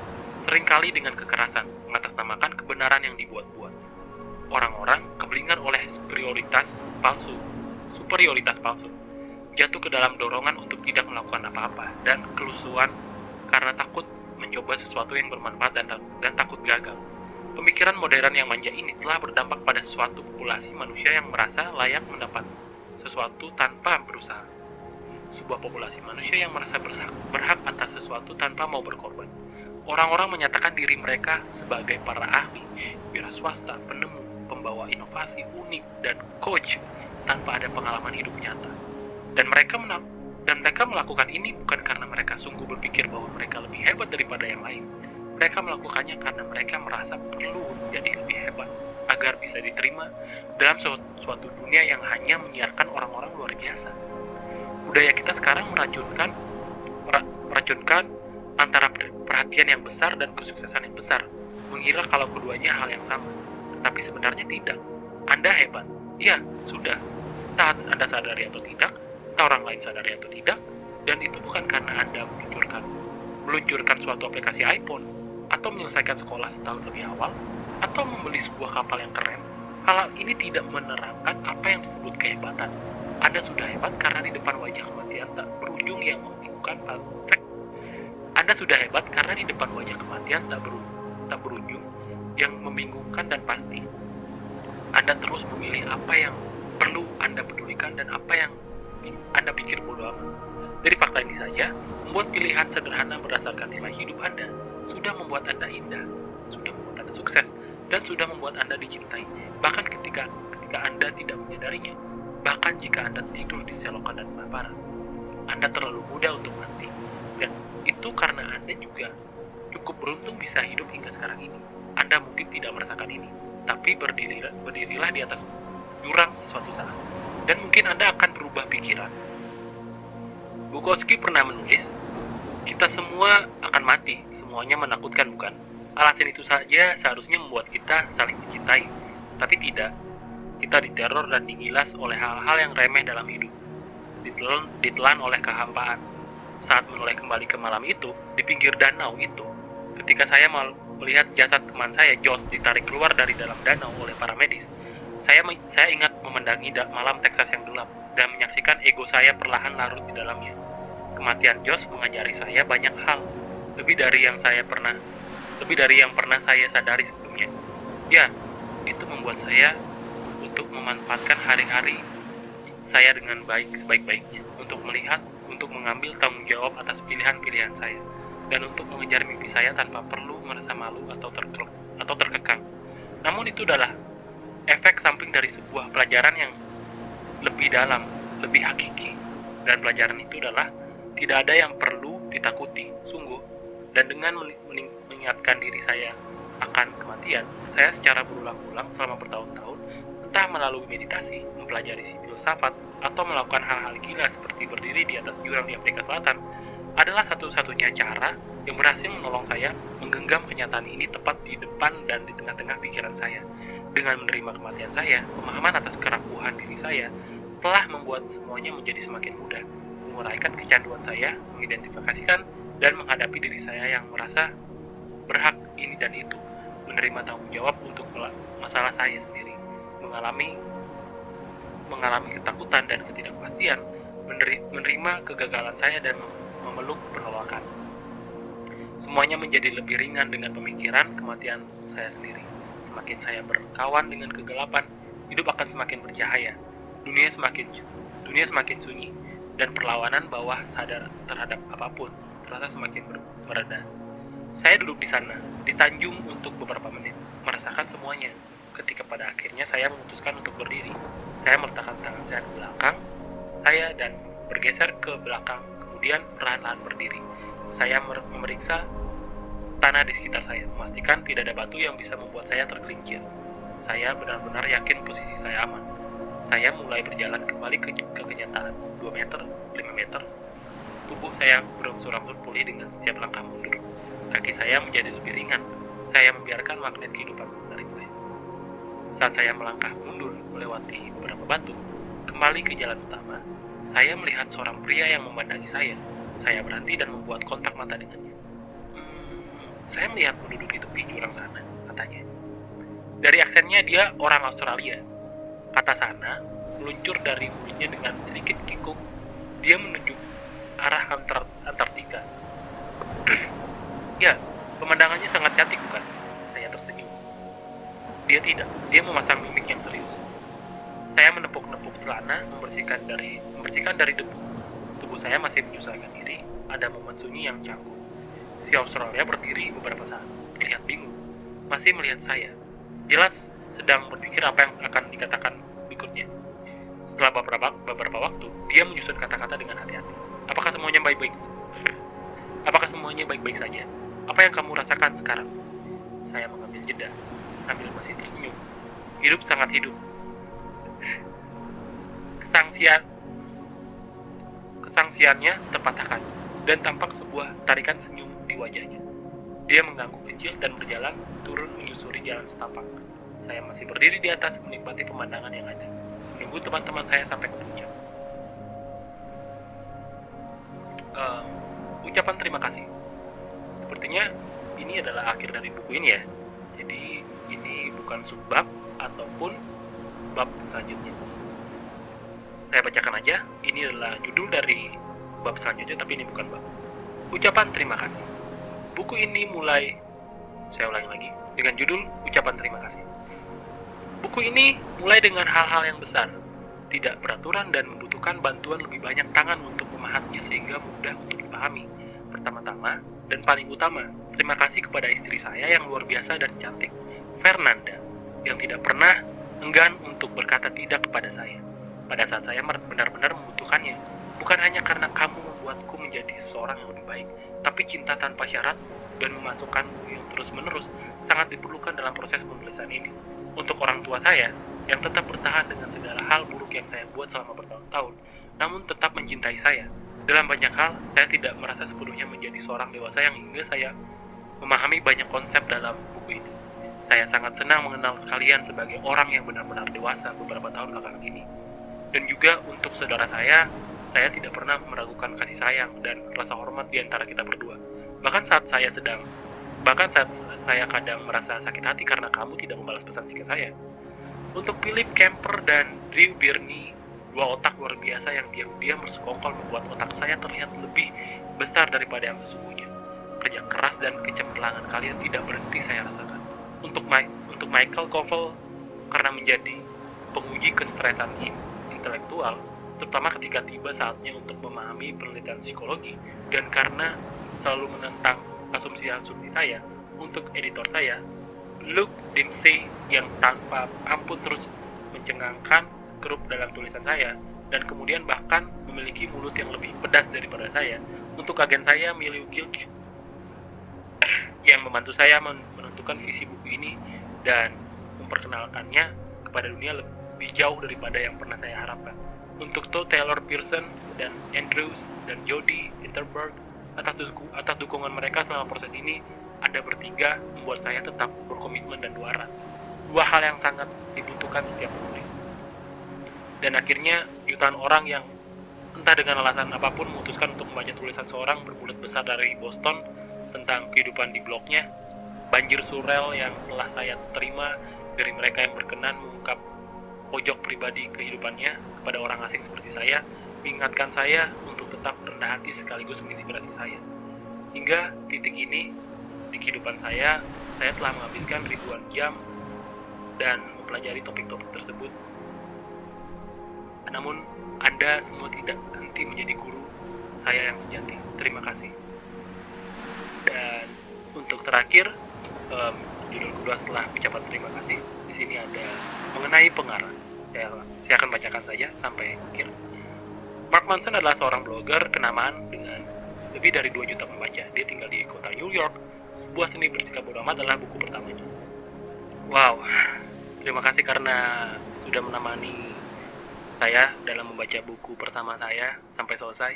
seringkali dengan kekerasan, mengatasnamakan kebenaran yang dibuat-buat. Orang-orang keblinger oleh superioritas palsu, jatuh ke dalam dorongan untuk tidak melakukan apa-apa, dan kelusuan karena takut mencoba sesuatu yang bermanfaat dan takut gagal. Pemikiran modern yang manja ini telah berdampak pada suatu populasi manusia yang merasa layak mendapat sesuatu tanpa berusaha. Sebuah populasi manusia yang merasa berhak atas sesuatu tanpa mau berkorban. Orang-orang menyatakan diri mereka sebagai para ahli, wira swasta, penemu, pembawa inovasi unik, dan coach tanpa ada pengalaman hidup nyata. Dan mereka melakukan ini bukan karena mereka sungguh berpikir bahwa mereka lebih hebat daripada yang lain. Mereka melakukannya karena mereka merasa perlu menjadi lebih hebat agar bisa diterima dalam suatu dunia yang hanya menyiarkan orang-orang luar biasa. Budaya kita sekarang meracunkan antara perhatian yang besar dan kesuksesan yang besar, mengira kalau keduanya hal yang sama. Tapi sebenarnya tidak. Anda hebat. Ya, sudah. Entah Anda sadari atau tidak, entah orang lain sadari atau tidak, dan itu bukan karena Anda meluncurkan suatu aplikasi iPhone, atau menyelesaikan sekolah setahun lebih awal, atau membeli sebuah kapal yang keren. Hal ini tidak menerangkan apa yang disebut kehebatan. Anda sudah hebat karena di depan wajah kematian tak berujung yang membingungkan praktek. Anda sudah hebat karena di depan wajah kematian tak berujung yang membingungkan dan pasti. Anda terus memilih apa yang perlu Anda pedulikan dan apa yang Anda pikir bodoh amat. Dari fakta ini saja, membuat pilihan sederhana berdasarkan nilai hidup Anda sudah membuat Anda indah, sudah membuat Anda sukses, dan sudah membuat Anda dicintai, bahkan ketika Anda tidak menyadarinya. Bahkan jika Anda tidur di selokan dan kelaparan, Anda terlalu muda untuk mati. Dan itu karena Anda juga cukup beruntung bisa hidup hingga sekarang ini. Anda mungkin tidak merasakan ini, tapi berdirilah di atas jurang suatu saat, dan mungkin Anda akan berubah pikiran. Bukowski pernah menulis, kita semua akan mati, semuanya menakutkan bukan? Alasan itu saja seharusnya membuat kita saling mencintai, tapi tidak. Kita diteror dan digilas oleh hal-hal yang remeh dalam hidup, ditelan oleh kehampaan. Saat menoleh kembali ke malam itu, di pinggir danau itu, ketika saya melihat jasad teman saya, Josh, ditarik keluar dari dalam danau oleh para medis, saya ingat memandangi malam Texas yang gelap dan menyaksikan ego saya perlahan larut di dalamnya. Kematian Josh mengajari saya banyak hal, lebih dari yang pernah saya sadari sebelumnya. Ya, itu membuat saya untuk memanfaatkan hari-hari saya dengan sebaik-baiknya, untuk mengambil tanggung jawab atas pilihan-pilihan saya, dan untuk mengejar mimpi saya tanpa perlu merasa malu atau terkekang. Namun itu adalah efek samping dari sebuah pelajaran yang lebih dalam, lebih hakiki, dan pelajaran itu adalah tidak ada yang perlu ditakuti, sungguh. Dan dengan mengingatkan diri saya akan kematian, saya secara berulang-ulang selama bertahun-tahun, entah melalui meditasi, mempelajari filsafat, atau melakukan hal-hal gila seperti berdiri di atas jurang di Afrika Selatan, adalah satu-satunya cara yang berhasil menolong saya menggenggam kenyataan ini tepat di depan dan di tengah-tengah pikiran saya. Dengan menerima kematian saya, pemahaman atas kerapuhan diri saya telah membuat semuanya menjadi semakin mudah, menguraikan kecanduan saya, mengidentifikasikan dan menghadapi diri saya yang merasa berhak ini dan itu, menerima tanggung jawab untuk masalah saya sendiri, mengalami ketakutan dan ketidakpastian, menerima kegagalan saya dan memeluk penolakan. Semuanya menjadi lebih ringan dengan pemikiran kematian saya sendiri. Semakin saya berkawan dengan kegelapan, hidup akan semakin bercahaya. Dunia semakin sunyi, dan perlawanan bawah sadar terhadap apapun terasa semakin mereda. Saya duduk di sana, di Tanjung untuk beberapa menit, merasakan semuanya. Ketika pada akhirnya saya memutuskan untuk berdiri, saya meletakkan tangan saya ke belakang saya dan bergeser ke belakang, kemudian perlahan-lahan berdiri. Saya memeriksa tanah di sekitar saya, memastikan tidak ada batu yang bisa membuat saya tergelincir. Saya benar-benar yakin posisi saya aman. Saya mulai berjalan kembali ke kenyataan. 2 meter, 5 meter. Tubuh saya berangsur-angsur pulih dengan setiap langkah mundur. Kaki saya menjadi lebih ringan. Saya membiarkan magnet kehidupan menarik saya. Saat saya melangkah mundur melewati beberapa batu, kembali ke jalan utama, saya melihat seorang pria yang memandangi saya. Saya berhenti dan membuat kontak mata dengannya. Saya melihat penduduk di tepi jurang sana, katanya. Dari aksennya dia orang Australia. Kata sana meluncur dari mulutnya dengan sedikit kikuk. Dia menunjuk arah Antartika. Ya, pemandangannya sangat cantik bukan? Saya tersenyum. Dia tidak. Dia memasang mimik yang serius. Saya menepuk-nepuk celana, membersihkan dari debu. Tubuh saya masih menyesuaikan diri. Ada momen sunyi yang canggung. Si Australia berdiri beberapa saat, terlihat bingung, masih melihat saya. Jelas sedang berpikir apa yang akan dikatakan berikutnya. Setelah beberapa waktu, dia menyusun kata-kata dengan hati-hati. Apakah semuanya baik-baik saja? Apa yang kamu rasakan sekarang? Saya mengambil jeda, sambil masih tersenyum. Hidup sangat hidup. Kesangsiannya terpatahkan, dan tampak sebuah tarikan senyum di wajahnya. Dia mengangguk kecil dan berjalan turun menyusuri jalan setapak. Saya masih berdiri di atas menikmati pemandangan yang ada, menunggu teman-teman saya sampai ke puncak. Ucapan terima kasih. Sepertinya ini adalah akhir dari buku ini ya. Jadi ini bukan subbab ataupun bab selanjutnya. Saya bacakan aja. Ini adalah judul dari bab selanjutnya, tapi ini bukan bab. Ucapan terima kasih. Buku ini saya ulangi lagi, dengan judul Ucapan Terima Kasih. Buku ini mulai dengan hal-hal yang besar, tidak beraturan dan membutuhkan bantuan lebih banyak tangan untuk memahaminya sehingga mudah untuk dipahami. Pertama-tama dan paling utama, terima kasih kepada istri saya yang luar biasa dan cantik, Fernanda, yang tidak pernah enggan untuk berkata tidak kepada saya pada saat saya benar-benar membutuhkannya. Bukan hanya karena kamu membuatku menjadi seorang yang lebih baik, tapi cinta tanpa syarat dan memasukkanku yang terus-menerus sangat diperlukan dalam proses penulisan ini. Untuk orang tua saya yang tetap bertahan dengan segala hal buruk yang saya buat selama bertahun-tahun, namun tetap mencintai saya. Dalam banyak hal, saya tidak merasa sepenuhnya menjadi seorang dewasa yang hingga saya memahami banyak konsep dalam buku ini. Saya sangat senang mengenal kalian sebagai orang yang benar-benar dewasa beberapa tahun belakangan ini. Dan juga untuk saudara saya tidak pernah meragukan kasih sayang dan rasa hormat di antara kita berdua. Bahkan saat saya kadang merasa sakit hati karena kamu tidak membalas pesan singkat saya. Untuk Philip Kemper dan Drew Birney, dua otak luar biasa yang diam-diam bersekongkol membuat otak saya terlihat lebih besar daripada yang sesungguhnya. Kerja keras dan kecemerlangan kalian tidak berhenti saya rasakan. Untuk Michael Koval, karena menjadi penguji kestresan intelektual, terutama ketika tiba saatnya untuk memahami penelitian psikologi, dan karena selalu menentang asumsi-asumsi saya. Untuk editor saya, Luke Dempsey, yang tanpa ampun terus mencengangkan grup dalam tulisan saya, dan kemudian bahkan memiliki mulut yang lebih pedas daripada saya. Untuk agen saya, Milieu Gilch, yang membantu saya menentukan visi buku ini dan memperkenalkannya kepada dunia lebih jauh daripada yang pernah saya harapkan. Untuk Taylor Pearson dan Andrews dan Jody Interberg, atas dukungan mereka selama proses ini, Anda bertiga membuat saya tetap berkomitmen dan waras. Dua hal yang sangat dibutuhkan setiap penulis. Dan akhirnya jutaan orang yang entah dengan alasan apapun memutuskan untuk membaca tulisan seorang berbulat besar dari Boston tentang kehidupan di blognya. banjir surel yang telah saya terima dari mereka yang berkenan mengungkap pojok pribadi kehidupannya kepada orang asing seperti saya, mengingatkan saya untuk tetap rendah hati sekaligus menginspirasi saya. Hingga titik ini di kehidupan saya telah menghabiskan ribuan jam dan mempelajari topik-topik tersebut. Namun Anda semua tidak henti menjadi guru saya yang sejati. Terima kasih. Dan untuk terakhir, judul kedua setelah ucapan terima kasih, di sini ada mengenai pengarang. Saya akan bacakan saja sampai akhir. Mark Manson adalah seorang blogger kenamaan dengan lebih dari 2 juta pembaca. Dia tinggal di kota New York. Sebuah Seni Bersikap Bodo Amat adalah buku pertamanya. Wow, terima kasih karena sudah menemani saya dalam membaca buku pertama saya sampai selesai.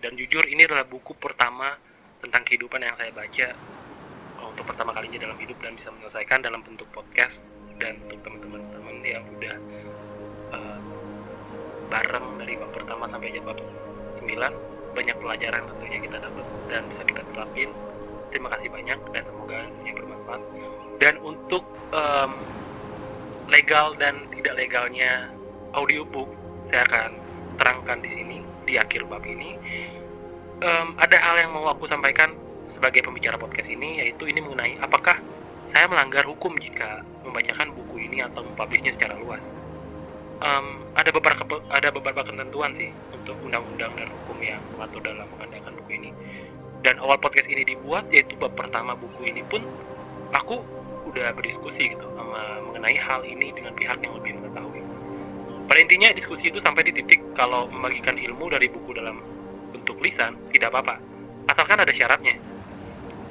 Dan jujur ini adalah buku pertama tentang kehidupan yang saya baca untuk pertama kalinya dalam hidup dan bisa menyelesaikan dalam bentuk podcast. Dan untuk teman-teman yang udah bareng dari bab pertama sampai bab 9, banyak pelajaran tentunya kita dapat dan bisa kita terapin. Terima kasih banyak dan semoga ini bermanfaat. Dan untuk legal dan tidak legalnya audiobook, saya akan terangkan di sini di akhir bab ini. Ada hal yang mau aku sampaikan sebagai pembicara podcast ini, yaitu ini mengenai apakah saya melanggar hukum jika membacakan buku ini atau mempublishnya secara luas. Ada beberapa ketentuan sih untuk undang-undang dan hukum yang mengatur dalam mengadakan buku ini. Dan awal podcast ini dibuat, yaitu bab pertama buku ini pun aku udah berdiskusi gitu mengenai hal ini dengan pihak yang lebih mengetahui. Pada intinya diskusi itu sampai di titik kalau membagikan ilmu dari buku dalam bentuk lisan tidak apa-apa, asalkan ada syaratnya.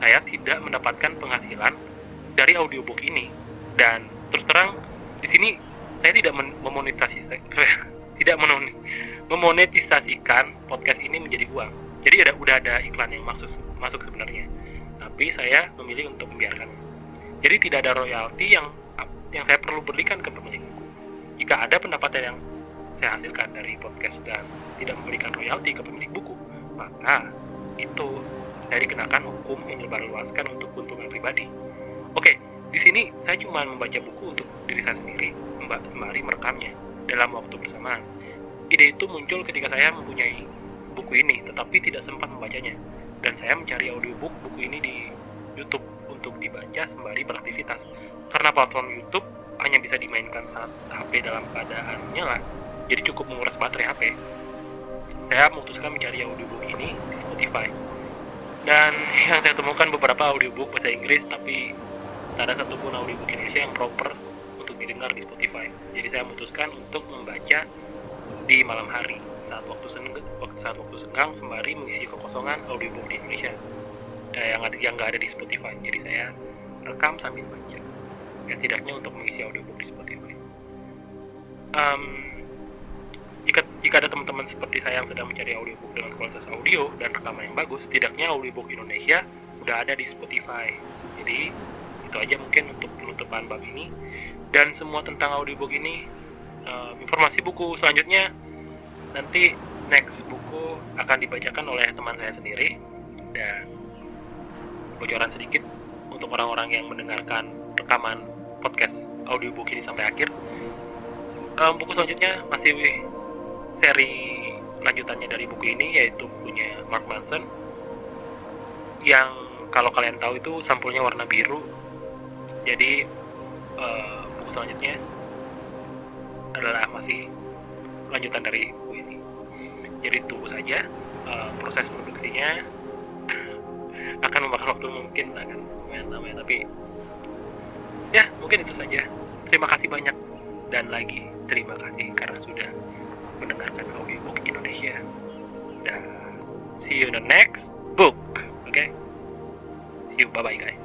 Saya tidak mendapatkan penghasilan dari audiobook ini, dan terus terang di sini saya tidak memonetisasikan podcast ini menjadi uang. Jadi udah ada iklan yang masuk sebenarnya, tapi saya memilih untuk membiarkan. Jadi tidak ada royalti yang saya perlu berikan ke pemilik buku. Jika ada pendapatan yang saya hasilkan dari podcast dan tidak memberikan royalti ke pemilik buku, maka itu saya dikenakan hukum menyebarluaskan untuk keuntungan pribadi. Oke, di sini saya cuma membaca buku untuk diri saya sendiri, sembari merekamnya dalam waktu bersamaan. Ide itu muncul ketika saya mempunyai buku ini, tetapi tidak sempat membacanya, dan saya mencari audiobook buku ini di YouTube untuk dibaca sembari beraktivitas. Karena platform YouTube hanya bisa dimainkan saat HP dalam keadaan nyala, jadi cukup menguras baterai HP. Saya memutuskan mencari audiobook ini di Spotify. Dan yang saya temukan beberapa audiobook bahasa Inggris, tapi tak ada satupun audiobook Indonesia yang proper untuk didengar di Spotify. Jadi saya memutuskan untuk membaca di malam hari saat waktu senggang sembari mengisi kekosongan audiobook di Indonesia yang nggak ada di Spotify. Jadi saya rekam sambil baca, ya tidaknya untuk mengisi audiobook di Spotify. Jika ada teman-teman seperti saya yang sedang mencari audiobook dengan kualitas audio dan rekaman yang bagus, tidaknya audiobook Indonesia udah ada di Spotify. Jadi itu aja mungkin untuk penutupan bab ini. Dan semua tentang audiobook ini, informasi buku selanjutnya nanti next buku akan dibacakan oleh teman saya sendiri. Dan bocoran sedikit untuk orang-orang yang mendengarkan rekaman podcast audiobook ini sampai akhir, buku selanjutnya masih seri lanjutannya dari buku ini, yaitu bukunya Mark Manson yang kalau kalian tahu itu sampulnya warna biru. Jadi buku selanjutnya adalah masih lanjutan dari buku ini. Jadi tunggu saja, proses produksinya akan memakan waktu, mungkin akan lumayan lama ya, tapi ya mungkin itu saja. Terima kasih banyak, dan lagi terima kasih karena sudah mendengarkan audiobook Indonesia. Dan see you in the next book. Okay, see you, bye bye guys.